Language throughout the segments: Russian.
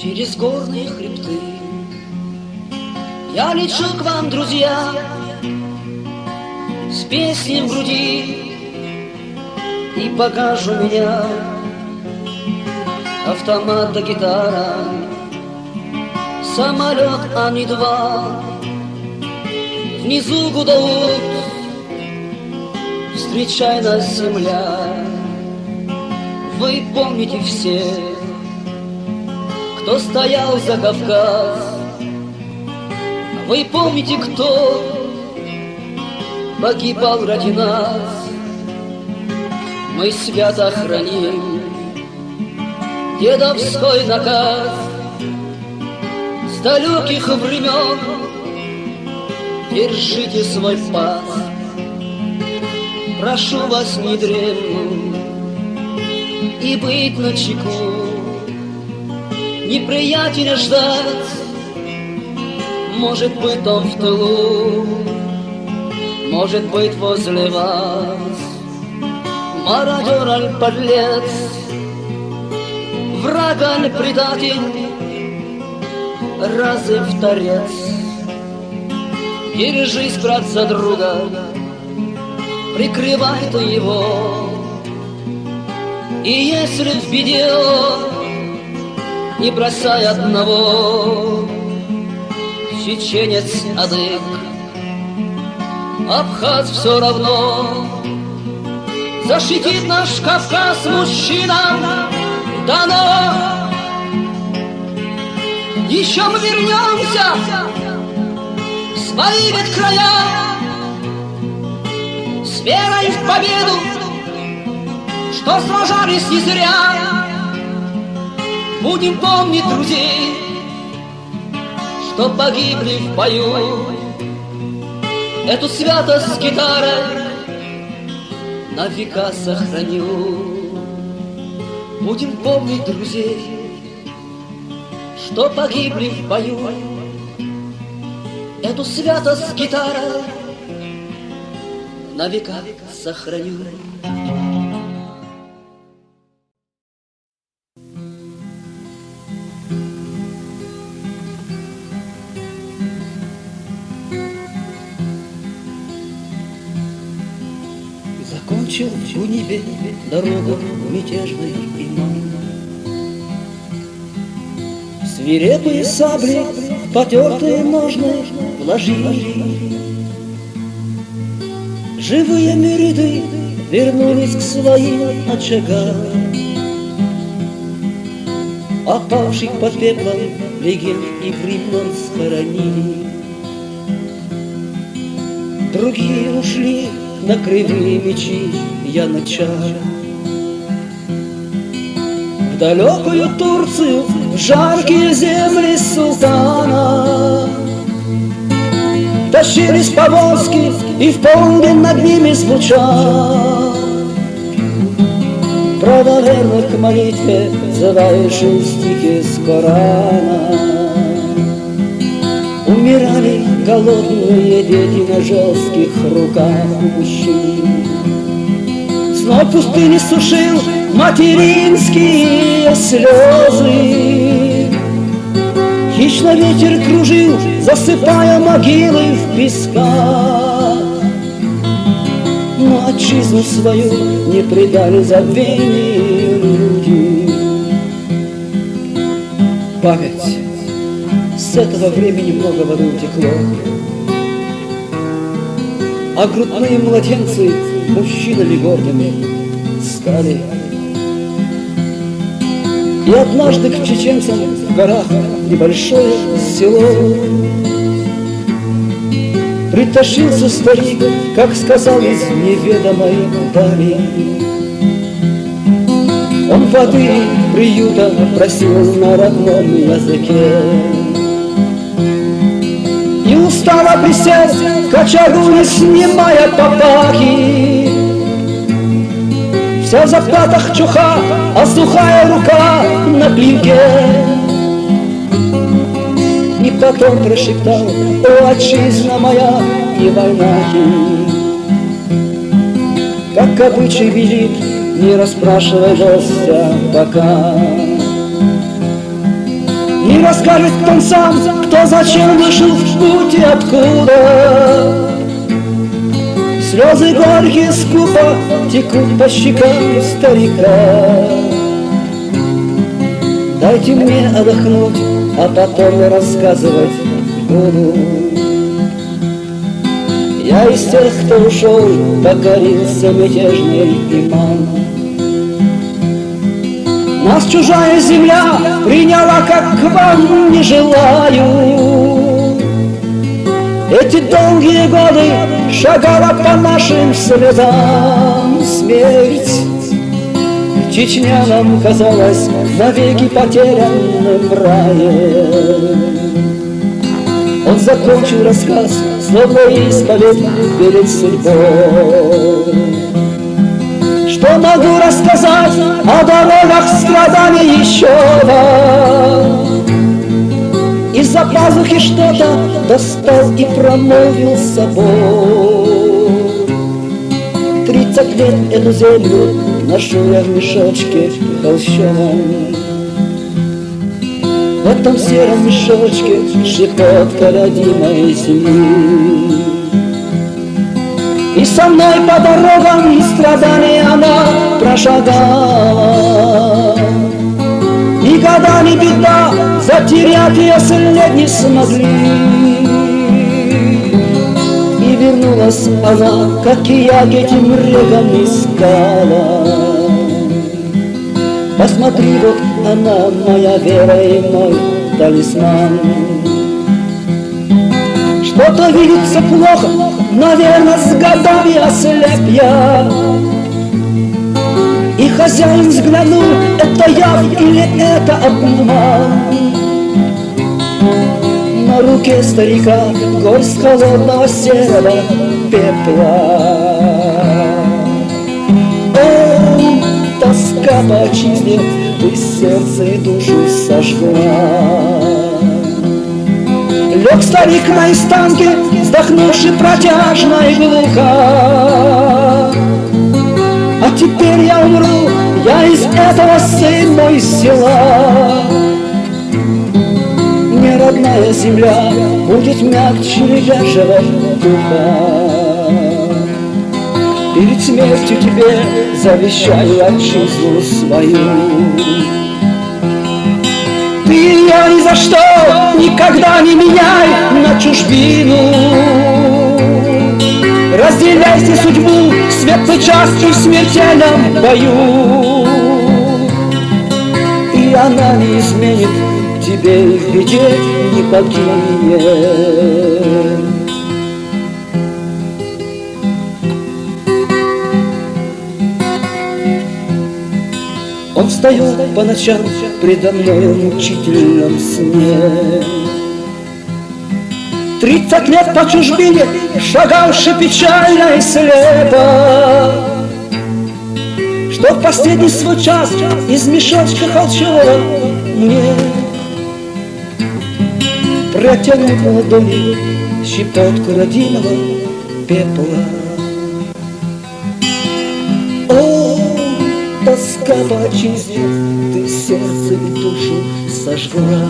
Через горные хребты я лечу к вам, друзья, с песней в груди. И пока же у меня автомат да гитара, самолет Ан-2 внизу гудут, встречай нас, земля. Вы помните все, кто стоял за Кавказ. Вы помните, кто погибал ради нас. Мы свято храним дедовской наказ с далеких времен. Держите свой паз, прошу вас не дремнуть и быть начеку. Неприятеля ждать, может быть, он в тылу, может быть, возле вас. Мародер аль подлец, враг аль предатель, разве вторец. Держись, брат, за друга, прикрывай ты его. И если в беде он, не бросай одного. Чеченец, адык, абхаз все равно. Защитит наш Кавказ мужчинам дано. Еще мы вернемся в свои ведь края с верой в победу, что сражались не зря. Будем помнить друзей, что погибли в бою. Эту святость гитары на века сохраню. Будем помнить друзей, что погибли в бою. Эту святость гитары на века сохраню. Закончил в небе дорогу мятежной иной. Свирепые сабли в потертые ножны вложили. Живые мириды вернулись к своим очагам. Опавших под пеплом легенд и времен схоронили. Другие ушли на кривые мечи янычара. В далекую Турцию, в жаркие земли султана тащились повозки, и в полдень над ними звучал правоверных к молитве взывающие стихи с Корана. Умирали голодные дети на жестких руках мужчин. Сной пустыни сушил материнские слезы. Хищно ветер кружил, засыпая могилы в песках. Но отчизну свою не предали забвению люди. Память. С этого времени много воды утекло, а грудные младенцы мужчинами гордыми стали. И однажды к чеченцам в горах небольшое село притащился старик, как сказал, из неведомой дали. Он воды приюта просил на родном языке и устало присел к очагу, не снимая папахи. Вся в заплатах чуха, а сухая рука на клинке. И потом прошептал: о, отчизна моя, не война ты. Как обычай велит, не расспрашивай гостя пока. Не расскажет он сам, кто зачем вышел в путь и откуда. Слезы горькие скупо текут по щекам старика. Дайте мне отдохнуть, а потом рассказывать буду. Я из тех, кто ушел, покорился мятежный иман. Нас чужая земля приняла, как к вам не желаю. Эти долгие годы шагала по нашим следам смерть. Чечня нам казалась навеки потерянным раем. Он закончил рассказ, словно исповедь перед судьбой. Что могу рассказать о дорогах страданий еще вам? Из-за пазухи что-то достал и промолвил с собой. 30 лет эту землю ношу я в мешочке холщовом. В этом сером мешочке щепотка родимой земли. И со мной по дорогам страданий она прошагала. И года не беда, затерять ее след не смогли. И вернулась она, как и я, к этим рекам искала. Посмотри, вот она, моя вера и мой талисман. Что-то видится плохо, наверное, с годами ослеп я. И хозяин взглянул, это я или это обман. На руке старика горсть холодного серого пепла. О, тоска по отчизне, ты сердце и душу сожгла. Лег старик на истанке, вздохнувши протяжно и глухо. А теперь я умру, я из этого, сын мой, села. Не родная земля будет мягче лежащего духа. Перед смертью тебе завещаю отчизну свою. Ты ее ни за что никогда не меняй на чужбину. Разделяйте судьбу, светлый час и в смертельном бою. И она не изменит тебе, в беде не покинет. Он встает по ночам предо мною в мучительном сне. 30 лет по чужбине, шагавши печально и слепо, что в последний свой час из мешочка холщового мне протянул в ладони щепотку родимого пепла. О, тоска по отчизне, ты сердце и душу сожгла.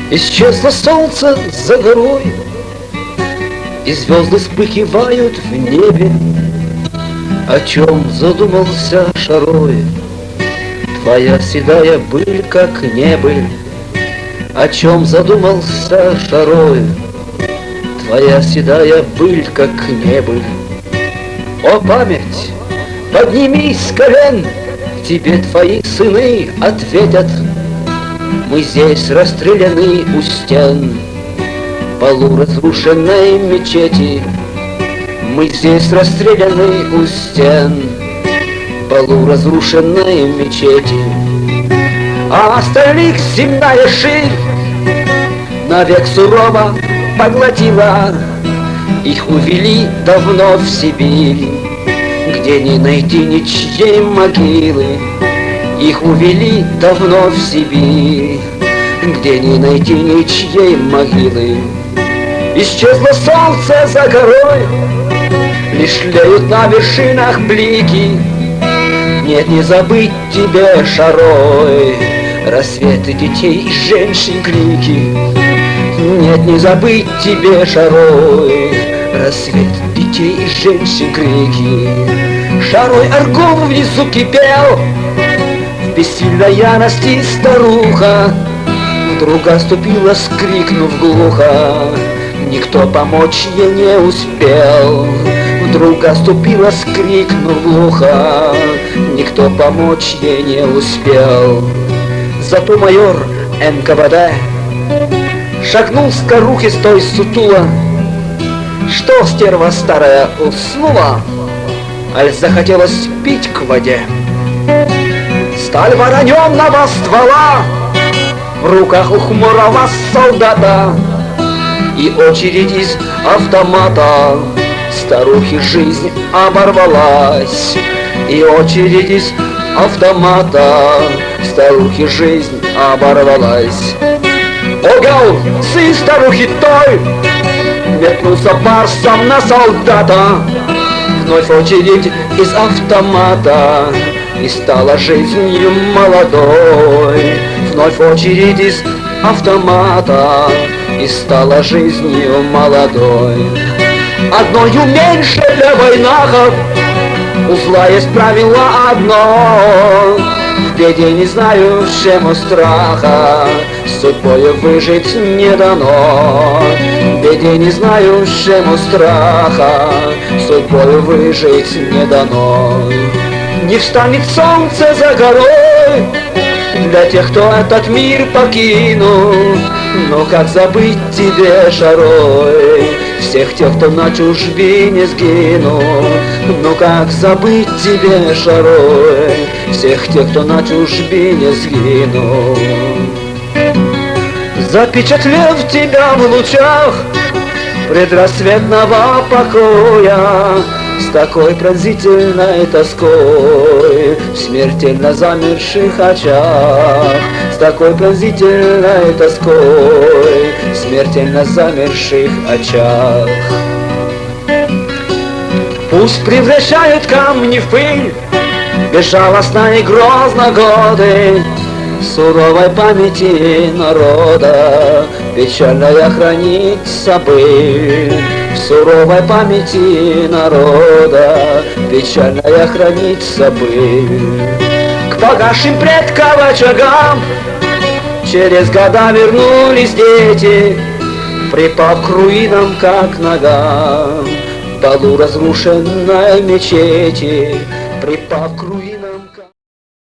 Исчезло солнце за горой, и звезды вспыхивают в небе. О чем задумался шарой твоя седая быль, как небыль? О чем задумался шарой твоя седая быль, как небыль? О, память, поднимись с колен, тебе твои сыны ответят. Мы здесь расстреляны у стен полуразрушенной мечети. Мы здесь расстреляны у стен полуразрушенной мечети. А остальных земная ширь навек сурово поглотила, Их увели давно в Сибирь, где не найти ничьей могилы. Их увели давно в Сибирь, где не найти ничьей могилы. Исчезло солнце за горой, лишь тлеют на вершинах блики. Нет, не забыть тебе, Шарой, рассветы детей и женщин крики. Нет, не забыть тебе, Шарой, рассвет детей и женщин крики. Шарой Аргун внизу кипел, в бессильной ярости старуха вдруг оступила, скрикнув глухо. Никто помочь ей не успел. Вдруг оступила, скрикнув глухо. Никто помочь ей не успел. Зато майор НКВД шагнул с старухи, стой сутула. Что, стерва старая, уснула? Аль захотелось пить к воде? Сталь вороненного ствола в руках у хмурого солдата и очередь из автомата. Старухи жизнь оборвалась, и очередь из автомата. Старухи жизнь оборвалась. Огал, сын старухи той, метнулся барсом на солдата. Вновь очередь из автомата, и стала жизнью молодой. Вновь очередь из автомата, и стала жизнью молодой. Одною меньше для войнахов, у зла есть правило одно: в беде не знаю всему страха, судьбою выжить не дано. В беде не знаю всему страха, судьбою выжить не дано. Не встанет солнце за горой для тех, кто этот мир покинул. Но как забыть тебе, Шарой, всех тех, кто на чужбине сгинул? Ну как забыть тебе, Шарой, всех тех, кто на чужбине сгинул? Запечатлев тебя в лучах предрассветного покоя, с такой пронзительной тоской в смертельно замерших очах. С такой пронзительной тоской в смертельно замерших очах. Пусть превращают камни в пыль безжалостно и грозно годы, в суровой памяти народа печальная хранится быль. В суровой памяти народа печальная хранится быль. К погасшим предкам очагам через года вернулись дети, припав к руинам, как ногам, в полу разрушенной мечети, припав к руинам.